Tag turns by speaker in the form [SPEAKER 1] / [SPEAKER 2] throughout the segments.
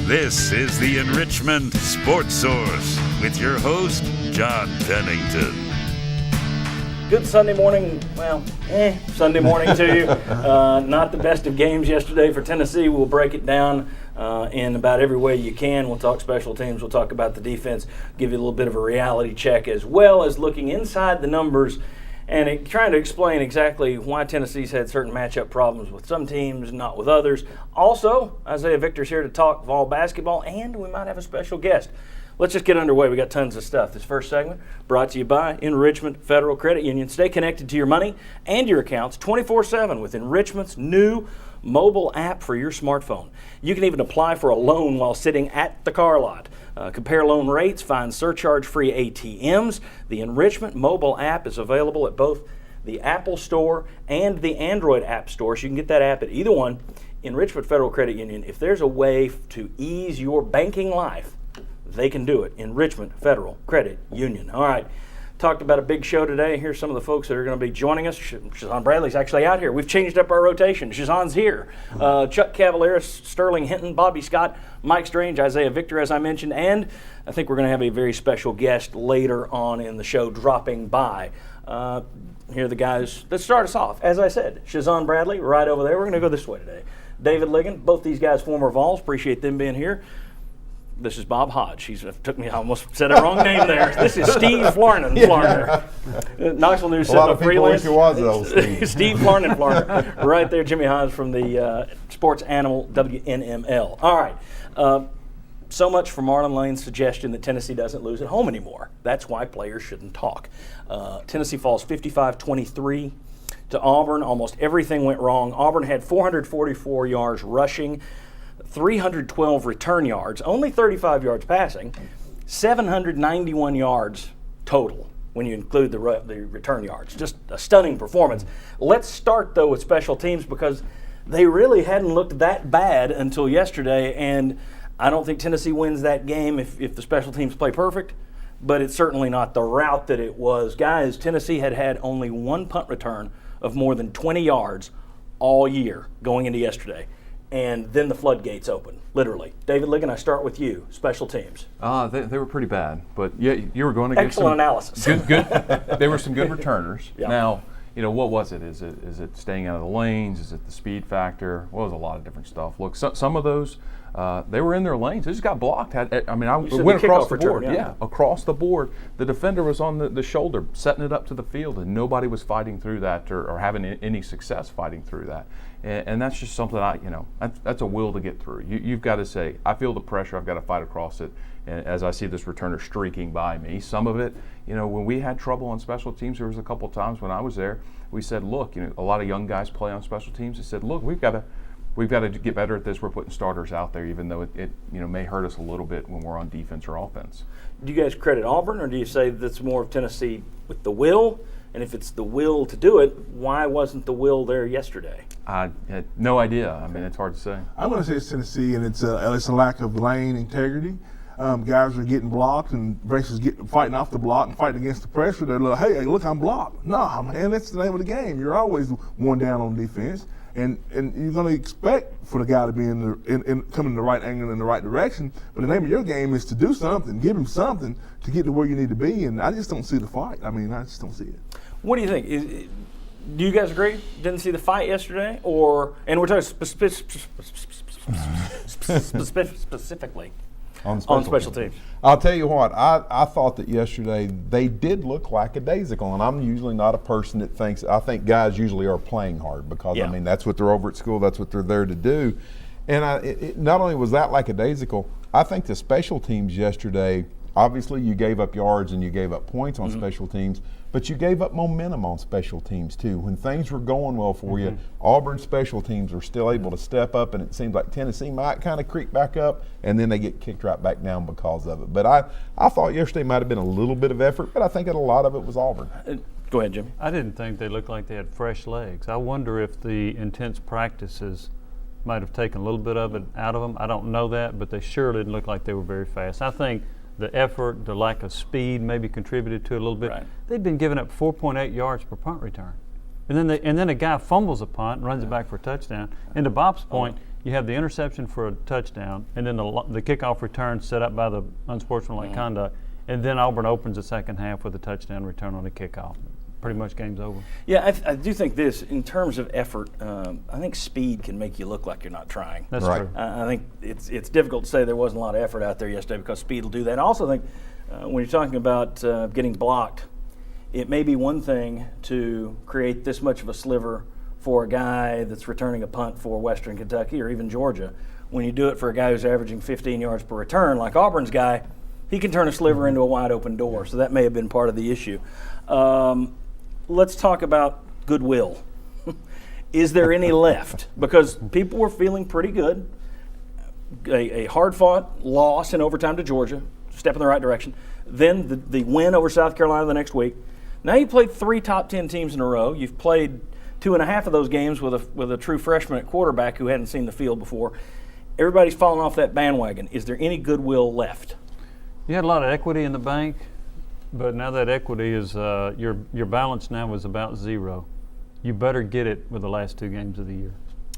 [SPEAKER 1] This is the Enrichment Sports Source with your host, John Pennington.
[SPEAKER 2] Good Sunday morning, Sunday morning to you. Not the best of games yesterday for Tennessee. We'll break it down in about every way you can. We'll talk special teams. We'll talk about the defense, give you a little bit of a reality check, as well as looking inside the numbers and trying to explain exactly why Tennessee's had certain matchup problems with some teams, not with others. Also, Isaiah Victor's here to talk Vol basketball, and we might have a special guest. Let's just get underway. We got tons of stuff. This first segment brought to you by Enrichment Federal Credit Union. Stay connected to your money and your accounts 24/7 with Enrichment's new mobile app for your smartphone. You can even apply for a loan while sitting at the car lot. Compare loan rates, find surcharge-free ATMs. The Enrichment mobile app is available at both the Apple Store and the Android App Store, so you can get that app at either one. Enrichment Federal Credit Union, if there's a way to ease your banking life, they can do it. Enrichment Federal Credit Union. All right. Talked about a big show today. Here's some of the folks that are going to be joining us. Shazan Bradley's actually out here. We've changed up our rotation. Shazan's here. Chuck Cavaleris, Sterling Hinton, Bobby Scott, Mike Strange, Isaiah Victor, as I mentioned, and I think we're going to have a very special guest later on in the show dropping by. Here are the guys that start us off. As I said, Shazan Bradley right over there. We're going to go this way today. David Ligon, both these guys former Vols. Appreciate them being here. This is Bob Hodge. I almost said a wrong name there. This is Steve Flarnan. Knoxville News Sentinel freelance. Steve Flarnan. Right there, Jimmy Hodge from the Sports Animal WNML. All right. So much for Marlon Lane's suggestion that Tennessee doesn't lose at home anymore. That's why players shouldn't talk. Tennessee falls 55-23 to Auburn. Almost everything went wrong. Auburn had 444 yards rushing, 312 return yards, only 35 yards passing, 791 yards total when you include the return yards. Just a stunning performance. Let's start, though, with special teams because they really hadn't looked that bad until yesterday, and I don't think Tennessee wins that game if the special teams play perfect, but it's certainly not the route that it was. Guys, Tennessee had only one punt return of more than 20 yards all year going into yesterday. And then the floodgates open, literally. David Ligon, I start with you. Special teams.
[SPEAKER 3] They were pretty bad, but yeah, you were going to get
[SPEAKER 2] excellent analysis.
[SPEAKER 3] Good. They were some good returners.
[SPEAKER 2] Yeah.
[SPEAKER 3] Now, what was it? Is it staying out of the lanes? Is it the speed factor? Well, it was a lot of different stuff. Look, some of those they were in their lanes. They just got blocked. I went across the board. Yeah, across the board. The defender was on the shoulder, setting it up to the field, and nobody was fighting through that or having any success fighting through that. And that's just something that's a will to get through. You've got to say, I feel the pressure, I've got to fight across it. And as I see this returner streaking by me, some of it, when we had trouble on special teams, there was a couple times when I was there, we said, look, a lot of young guys play on special teams. They said, look, we've got to get better at this. We're putting starters out there, even though it may hurt us a little bit when we're on defense or offense.
[SPEAKER 2] Do you guys credit Auburn, or do you say that's more of Tennessee with the will? And if it's the will to do it, why wasn't the will there yesterday?
[SPEAKER 3] I had no idea. I mean, it's hard to say.
[SPEAKER 4] I'm going to say it's Tennessee, and it's a lack of lane integrity. Guys are getting blocked, and versus fighting off the block and fighting against the pressure. They're like, hey, look, I'm blocked. No, man, that's the name of the game. You're always one down on defense, and you're going to expect for the guy to be coming in the right angle in the right direction. But the name of your game is to do something, give him something to get to where you need to be. And I just don't see the fight. I just don't see it.
[SPEAKER 2] What do you think? Do you guys agree? Didn't see the fight yesterday, and we're talking specifically on special teams.
[SPEAKER 5] I'll tell you what, I thought that yesterday they did look lackadaisical, and I'm usually not a person that thinks. I think guys usually are playing hard because that's what they're over at school. That's what they're there to do. And not only was that lackadaisical, I think the special teams yesterday. Obviously, you gave up yards and you gave up points on special teams, but you gave up momentum on special teams too. When things were going well for you, Auburn special teams were still able to step up, and it seems like Tennessee might kind of creep back up, and then they get kicked right back down because of it. But I thought yesterday might have been a little bit of effort, but I think that a lot of it was Auburn.
[SPEAKER 2] Go ahead, Jimmy.
[SPEAKER 6] I didn't think they looked like they had fresh legs. I wonder if the intense practices might have taken a little bit of it out of them. I don't know that, but they sure didn't look like they were very fast. I think the effort, the lack of speed maybe contributed to it a little bit.
[SPEAKER 2] Right.
[SPEAKER 6] They'd been giving up 4.8 yards per punt return. And then a guy fumbles a punt and runs it back for a touchdown. And to Bob's point, you have the interception for a touchdown, and then the kickoff return set up by the unsportsmanlike conduct, and then Auburn opens the second half with a touchdown return on the kickoff. Pretty much game's over.
[SPEAKER 2] Yeah, I do think this, in terms of effort, I think speed can make you look like you're not trying.
[SPEAKER 6] That's true.
[SPEAKER 2] I think it's difficult to say there wasn't a lot of effort out there yesterday because speed will do that. And I also think when you're talking about getting blocked, it may be one thing to create this much of a sliver for a guy that's returning a punt for Western Kentucky or even Georgia. When you do it for a guy who's averaging 15 yards per return, like Auburn's guy, he can turn a sliver into a wide open door. So that may have been part of the issue. Let's talk about goodwill. Is there any left? Because people were feeling pretty good. A hard-fought loss in overtime to Georgia, step in the right direction. Then the win over South Carolina the next week. Now you played 3 top 10 teams in a row. You've played 2.5 of those games with a true freshman at quarterback who hadn't seen the field before. Everybody's falling off that bandwagon. Is there any goodwill left?
[SPEAKER 6] You had a lot of equity in the bank, but now that equity is your balance now is about 0. You better get it with the last 2 games of the year.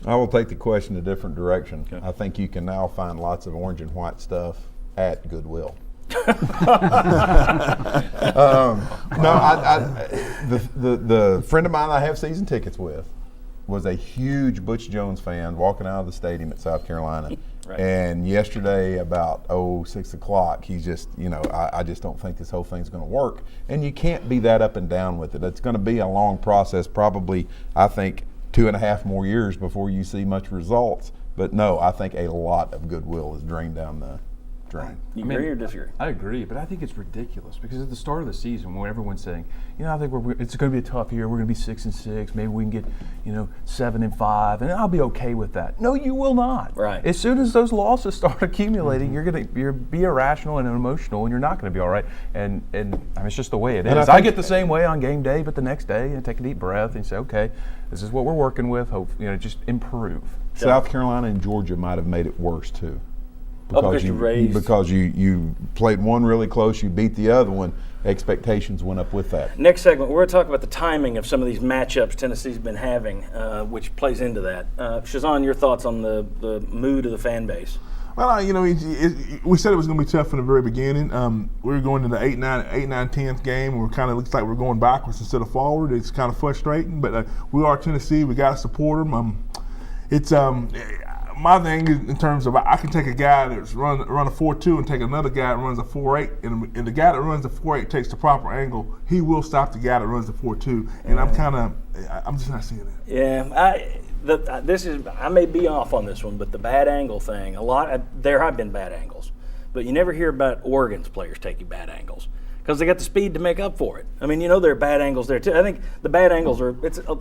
[SPEAKER 5] I will take the question a different direction. Okay. I think you can now find lots of orange and white stuff at Goodwill. The friend of mine I have season tickets with was a huge Butch Jones fan walking out of the stadium at South Carolina. Right. And yesterday about 6 o'clock, he's just, I just don't think this whole thing's going to work. And you can't be that up and down with it. It's going to be a long process, probably, I think, 2.5 more years before you see much results. But no, I think a lot of goodwill is drained down the drain.
[SPEAKER 2] You agree or disagree?
[SPEAKER 3] I agree, but I think it's ridiculous because at the start of the season, when everyone's saying, I think it's going to be a tough year. We're going to be 6-6. Maybe we can get, 7-5, and I'll be okay with that. No, you will not.
[SPEAKER 2] Right.
[SPEAKER 3] As soon as those losses start accumulating, you're be irrational and emotional, and you're not going to be all right. And I mean, it's just the way it is. I get the same way on game day, but the next day, take a deep breath and say, okay, this is what we're working with. Hope just improve.
[SPEAKER 5] South Carolina and Georgia might have made it worse too.
[SPEAKER 2] Because
[SPEAKER 5] you played one really close, you beat the other one, expectations went up with that.
[SPEAKER 2] Next segment, we're going to talk about the timing of some of these matchups Tennessee's been having, which plays into that. Shazan, your thoughts on the mood of the fan base?
[SPEAKER 4] Well, we said it was going to be tough from the very beginning. We were going to the 8-9-10th game. We're kind of looks like we're going backwards instead of forward. It's kind of frustrating, but we are Tennessee. We got to support them. My thing is in terms of I can take a guy that's run a 4.2 and take another guy that runs a 4.8, and the guy that runs the 4.8 takes the proper angle. He will stop the guy that runs the 4.2, and I'm just not seeing it.
[SPEAKER 2] Yeah, I may be off on this one, but the bad angle thing, there have been bad angles, but you never hear about Oregon's players taking bad angles because they got the speed to make up for it. I mean, there are bad angles there too. I think the bad angles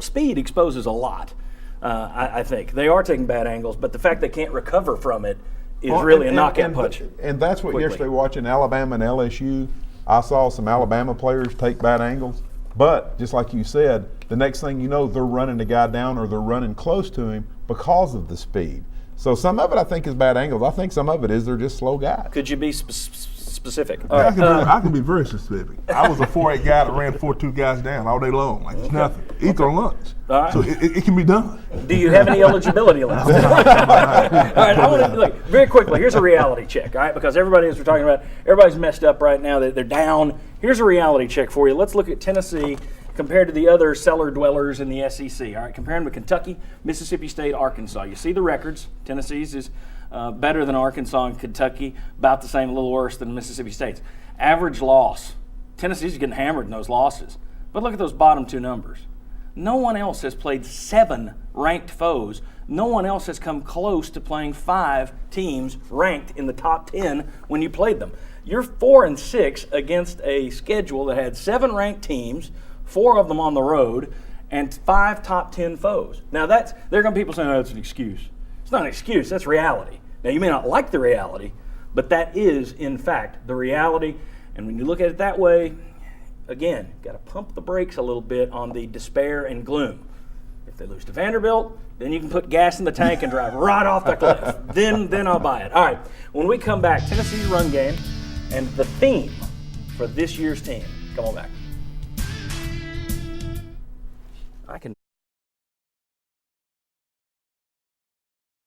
[SPEAKER 2] speed exposes a lot. I think they are taking bad angles, but the fact they can't recover from it is really a knockout punch.
[SPEAKER 5] And that's what yesterday watching Alabama and LSU, I saw some Alabama players take bad angles. But just like you said, the next thing you know, they're running the guy down or they're running close to him because of the speed. So some of it I think is bad angles. I think some of it is they're just slow guys.
[SPEAKER 2] Could you be specific?
[SPEAKER 4] I can be very specific. I was a 4.8 guy that ran 4.2 guys down all day long. Like it's nothing. Eat their lunch. Right. So it can be done.
[SPEAKER 2] Do you have any eligibility left? All right, I want to very quickly. Here's a reality check, all right? Because everybody, as we're talking about, everybody's messed up right now. They're down. Here's a reality check for you. Let's look at Tennessee compared to the other cellar dwellers in the SEC. All right, comparing with Kentucky, Mississippi State, Arkansas. You see the records. Tennessee's is better than Arkansas and Kentucky, about the same, a little worse than Mississippi State's. Average loss. Tennessee's getting hammered in those losses. But look at those bottom 2 numbers. No one else has played 7 ranked foes. No one else has come close to playing 5 teams ranked in the top 10 when you played them. You're 4-6 against a schedule that had 7 ranked teams, 4 of them on the road, and 5 top 10 foes. Now there are going to be people saying, that's an excuse. It's not an excuse, that's reality. Now you may not like the reality, but that is, in fact, the reality. And when you look at it that way, again, got to pump the brakes a little bit on the despair and gloom. If they lose to Vanderbilt, then you can put gas in the tank and drive right off the cliff. Then I'll buy it. All right, when we come back, Tennessee's run game and the theme for this year's team. Come on back. I can